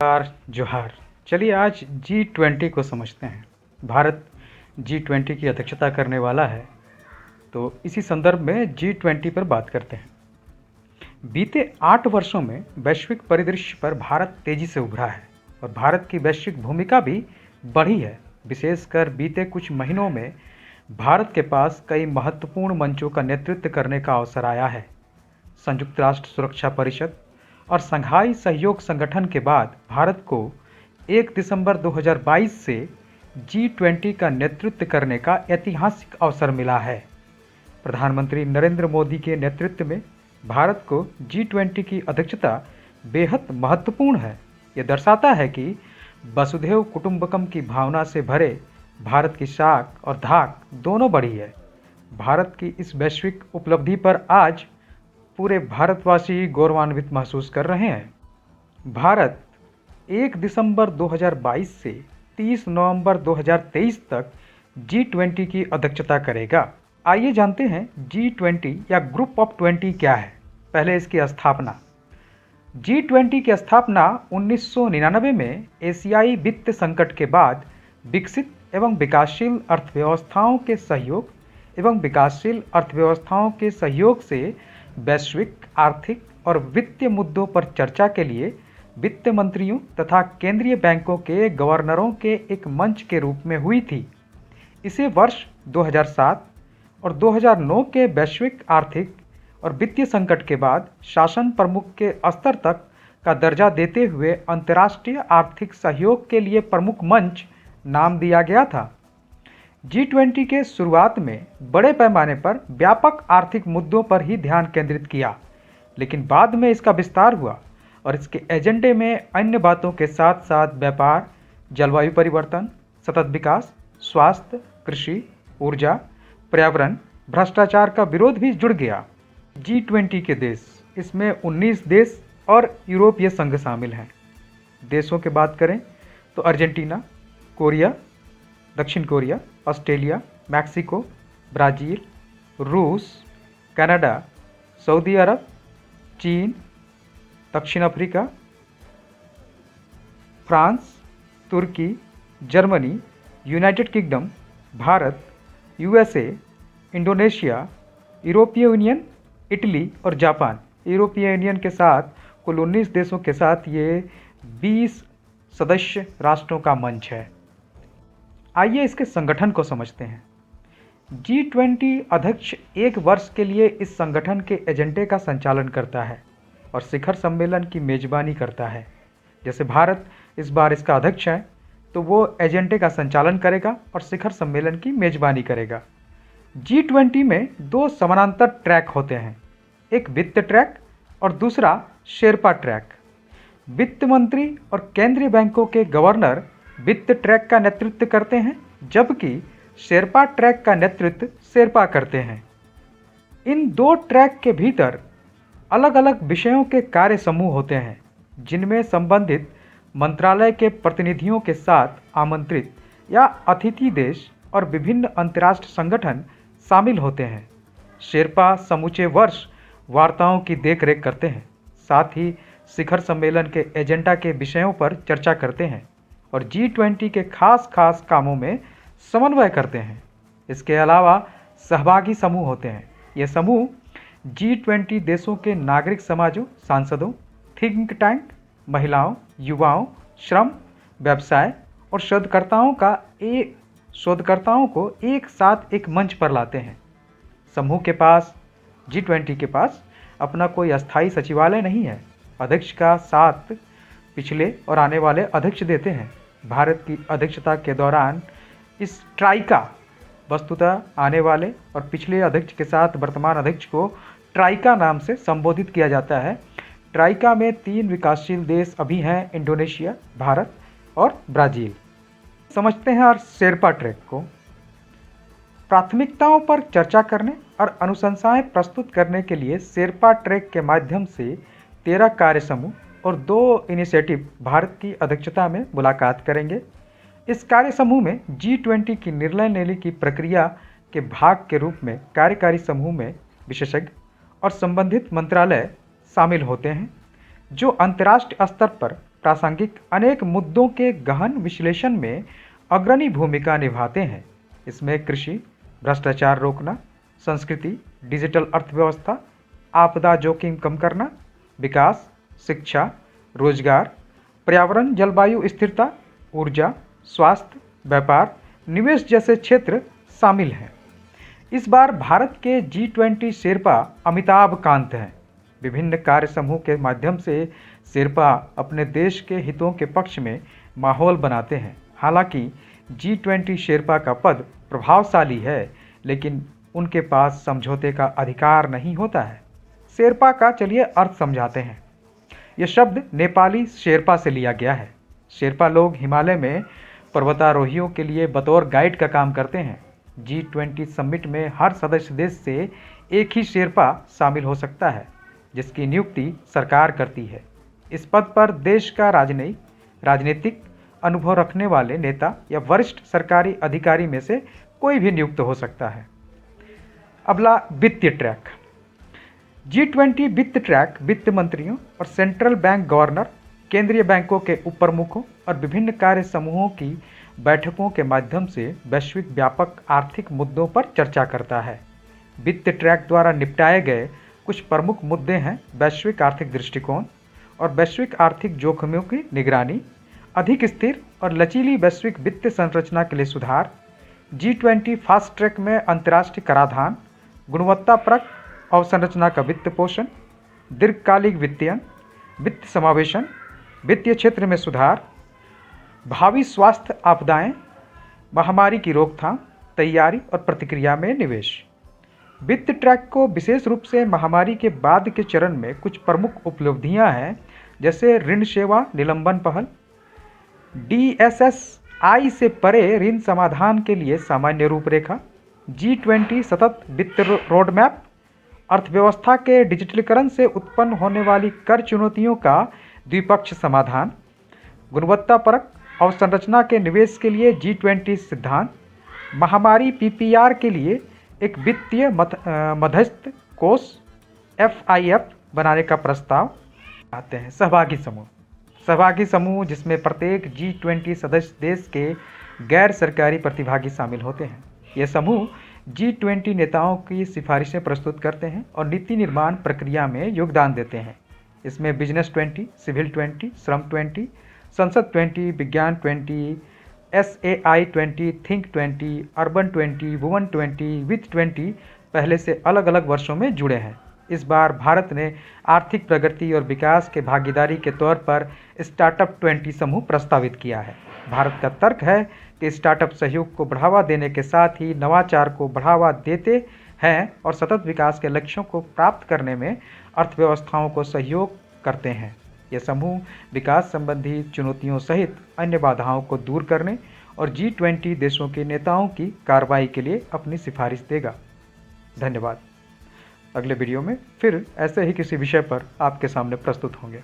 जोहार। चलिए आज G20 को समझते हैं। भारत G20 की अध्यक्षता करने वाला है, तो इसी संदर्भ में G20 पर बात करते हैं। बीते 8 वर्षों में वैश्विक परिदृश्य पर भारत तेजी से उभरा है और भारत की वैश्विक भूमिका भी बढ़ी है। विशेषकर बीते कुछ महीनों में भारत के पास कई महत्वपूर्ण मंचों का नेतृत्व करने का अवसर आया है। संयुक्त राष्ट्र सुरक्षा परिषद और शंघाई सहयोग संगठन के बाद भारत को 1 दिसंबर 2022 से G20 का नेतृत्व करने का ऐतिहासिक अवसर मिला है। प्रधानमंत्री नरेंद्र मोदी के नेतृत्व में भारत को G20 की अध्यक्षता बेहद महत्वपूर्ण है। ये दर्शाता है कि वसुधैव कुटुंबकम की भावना से भरे भारत की साख और धाक दोनों बढ़ी है। भारत की इस वैश्विक उपलब्धि पर आज पूरे भारतवासी गौरवान्वित महसूस कर रहे हैं। भारत 1 दिसंबर 2022 से 30 नवंबर 2023 तक G20 की अध्यक्षता करेगा। आइए जानते हैं G20 या ग्रुप ऑफ 20 क्या है। पहले इसकी स्थापना। G20 की स्थापना 1999 में एशियाई वित्त संकट के बाद विकसित एवं विकासशील अर्थव्यवस्थाओं के सहयोग से वैश्विक आर्थिक और वित्तीय मुद्दों पर चर्चा के लिए वित्त मंत्रियों तथा केंद्रीय बैंकों के गवर्नरों के एक मंच के रूप में हुई थी। इसे वर्ष 2007 और 2009 के वैश्विक आर्थिक और वित्तीय संकट के बाद शासन प्रमुख के स्तर तक का दर्जा देते हुए अंतर्राष्ट्रीय आर्थिक सहयोग के लिए प्रमुख मंच नाम दिया गया था। G20 के शुरुआत में बड़े पैमाने पर व्यापक आर्थिक मुद्दों पर ही ध्यान केंद्रित किया, लेकिन बाद में इसका विस्तार हुआ और इसके एजेंडे में अन्य बातों के साथ साथ व्यापार, जलवायु परिवर्तन, सतत विकास, स्वास्थ्य, कृषि, ऊर्जा, पर्यावरण, भ्रष्टाचार का विरोध भी जुड़ गया। G20 के देश, इसमें 19 देश और यूरोपीय संघ शामिल हैं। देशों की बात करें तो अर्जेंटीना, कोरिया, दक्षिण कोरिया, ऑस्ट्रेलिया, मैक्सिको, ब्राज़ील, रूस, कनाडा, सऊदी अरब, चीन, दक्षिण अफ्रीका, फ्रांस, तुर्की, Germany, United Kingdom, Bharat, USA, Indonesia, यूरोपीय यूनियन, इटली और जापान। यूरोपीय यूनियन के साथ कुल 19 देशों के साथ ये 20 सदस्य राष्ट्रों का मंच है। आइए इसके संगठन को समझते हैं। G20 अध्यक्ष 1 वर्ष के लिए इस संगठन के एजेंडे का संचालन करता है और शिखर सम्मेलन की मेजबानी करता है। जैसे भारत इस बार इसका अध्यक्ष है, तो वो एजेंडे का संचालन करेगा और शिखर सम्मेलन की मेजबानी करेगा। G20 में 2 समानांतर ट्रैक होते हैं, एक वित्त ट्रैक और दूसरा शेरपा ट्रैक। वित्त मंत्री और केंद्रीय बैंकों के गवर्नर वित्त ट्रैक का नेतृत्व करते हैं, जबकि शेरपा ट्रैक का नेतृत्व शेरपा करते हैं। इन 2 ट्रैक के भीतर अलग अलग विषयों के कार्य समूह होते हैं, जिनमें संबंधित मंत्रालय के प्रतिनिधियों के साथ आमंत्रित या अतिथि देश और विभिन्न अंतर्राष्ट्रीय संगठन शामिल होते हैं। शेरपा समूचे वर्ष वार्ताओं की देखरेख करते हैं, साथ ही शिखर सम्मेलन के एजेंडा के विषयों पर चर्चा करते हैं और G20 के खास कामों में समन्वय करते हैं। इसके अलावा सहभागी समूह होते हैं। ये समूह G20 देशों के नागरिक समाजों, सांसदों, थिंक टैंक, महिलाओं, युवाओं, श्रम, व्यवसाय और शोधकर्ताओं को एक साथ एक मंच पर लाते हैं। समूह के पास, G20 के पास अपना कोई अस्थायी सचिवालय नहीं है। अध्यक्ष का साथ पिछले और आने वाले अध्यक्ष देते हैं। भारत की अध्यक्षता के दौरान इस ट्राइका, वस्तुतः आने वाले और पिछले अध्यक्ष के साथ वर्तमान अध्यक्ष को ट्राइका नाम से संबोधित किया जाता है। ट्राइका में 3 विकासशील देश अभी हैं, इंडोनेशिया, भारत और ब्राज़ील। समझते हैं और शेरपा ट्रैक को। प्राथमिकताओं पर चर्चा करने और अनुशंसाएं प्रस्तुत करने के लिए शेरपा ट्रैक के माध्यम से 13 कार्य समूह और 2 इनिशिएटिव भारत की अध्यक्षता में मुलाकात करेंगे। इस कार्य समूह में G20 की निर्णय लेने की प्रक्रिया के भाग के रूप में कार्यकारी समूह में विशेषज्ञ और संबंधित मंत्रालय शामिल होते हैं, जो अंतर्राष्ट्रीय स्तर पर प्रासंगिक अनेक मुद्दों के गहन विश्लेषण में अग्रणी भूमिका निभाते हैं। इसमें कृषि, भ्रष्टाचार रोकना, संस्कृति, डिजिटल अर्थव्यवस्था, आपदा जोखिम कम करना, विकास, शिक्षा, रोजगार, पर्यावरण, जलवायु स्थिरता, ऊर्जा, स्वास्थ्य, व्यापार, निवेश जैसे क्षेत्र शामिल हैं। इस बार भारत के G20 शेरपा अमिताभ कांत हैं। विभिन्न कार्य समूह के माध्यम से शेरपा अपने देश के हितों के पक्ष में माहौल बनाते हैं। हालांकि G20 शेरपा का पद प्रभावशाली है, लेकिन उनके पास समझौते का अधिकार नहीं होता है। शेरपा का चलिए अर्थ समझाते हैं। यह शब्द नेपाली शेरपा से लिया गया है। शेरपा लोग हिमालय में पर्वतारोहियों के लिए बतौर गाइड का काम करते हैं। G20 समिट में हर सदस्य देश से एक ही शेरपा शामिल हो सकता है, जिसकी नियुक्ति सरकार करती है। इस पद पर देश का राजनीतिक अनुभव रखने वाले नेता या वरिष्ठ सरकारी अधिकारी में से कोई भी नियुक्त हो सकता है। अगला वित्तीय ट्रैक। G20 वित्त ट्रैक वित्त मंत्रियों और सेंट्रल बैंक गवर्नर, केंद्रीय बैंकों के उप प्रमुखों और विभिन्न कार्य समूहों की बैठकों के माध्यम से वैश्विक व्यापक आर्थिक मुद्दों पर चर्चा करता है। वित्त ट्रैक द्वारा निपटाए गए कुछ प्रमुख मुद्दे हैं: वैश्विक आर्थिक दृष्टिकोण और वैश्विक आर्थिक जोखिमों की निगरानी, अधिक स्थिर और लचीली वैश्विक वित्त संरचना के लिए सुधार, G20 फास्ट ट्रैक में अंतर्राष्ट्रीय कराधान, गुणवत्तापरक अवसंरचना का वित्त पोषण, दीर्घकालिक वित्तीयन, वित्त समावेशन, वित्तीय क्षेत्र में सुधार, भावी स्वास्थ्य आपदाएं, महामारी की रोकथाम, तैयारी और प्रतिक्रिया में निवेश। वित्त ट्रैक को विशेष रूप से महामारी के बाद के चरण में कुछ प्रमुख उपलब्धियां हैं, जैसे ऋण सेवा निलंबन पहल, DSSI से परे ऋण समाधान के लिए सामान्य रूपरेखा, G20 सतत वित्त रोडमैप, अर्थव्यवस्था के डिजिटलीकरण से उत्पन्न होने वाली कर चुनौतियों का द्विपक्षीय समाधान, गुणवत्तापरक अवसंरचना के निवेश के लिए G20 सिद्धांत, महामारी PPR के लिए एक वित्तीय मध्यस्थ कोष FIF बनाने का प्रस्ताव आते हैं। सहभागी समूह जिसमें प्रत्येक G20 सदस्य देश के गैर सरकारी प्रतिभागी शामिल होते हैं। ये समूह G20 नेताओं की सिफारिशें प्रस्तुत करते हैं और नीति निर्माण प्रक्रिया में योगदान देते हैं। इसमें बिजनेस 20, सिविल 20, श्रम 20, संसद 20, विज्ञान 20, SAI 20, थिंक 20, अर्बन 20, वुमन 20, वित्त 20 पहले से अलग अलग वर्षों में जुड़े हैं। इस बार भारत ने आर्थिक प्रगति और विकास के भागीदारी के तौर पर स्टार्टअप 20 समूह प्रस्तावित किया है। भारत का तर्क है कि स्टार्टअप सहयोग को बढ़ावा देने के साथ ही नवाचार को बढ़ावा देते हैं और सतत विकास के लक्ष्यों को प्राप्त करने में अर्थव्यवस्थाओं को सहयोग करते हैं। ये समूह विकास संबंधी चुनौतियों सहित अन्य बाधाओं को दूर करने और G20 देशों के नेताओं की कार्रवाई के लिए अपनी सिफारिश देगा। धन्यवाद। अगले वीडियो में फिर ऐसे ही किसी विषय पर आपके सामने प्रस्तुत होंगे।